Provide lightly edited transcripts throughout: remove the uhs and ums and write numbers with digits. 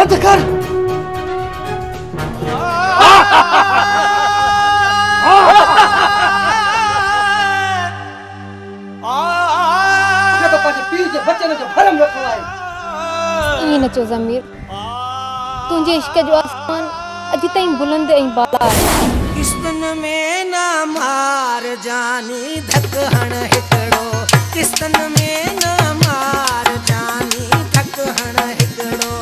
बंद कर। बच्चे ने जो भरम रखो है ये न चो ज़मीर तुझे इश्क जो आसमान अज ताईं बुलंद ऐं बाला किस्तन में ना मार जानी धक हण हिकड़ो किस्तन में ना मार जानी धक हण हिकड़ो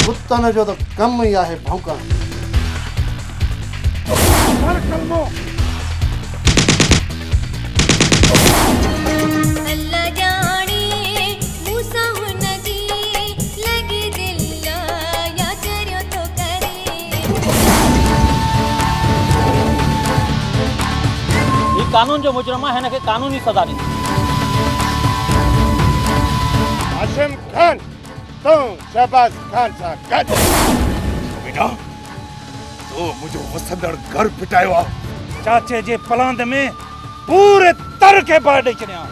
कुत्तन जो तो कम ही आहे भौंकण हर कलमो कानून जो मुजरम है के कानूनी सजा दी। आसिम खान तो शहबाज खान सा गज बेटा तो मुझे वसंदड़ घर पिटायो चाचे जे पलांद में पूरे तर के बाड़े चढ़िया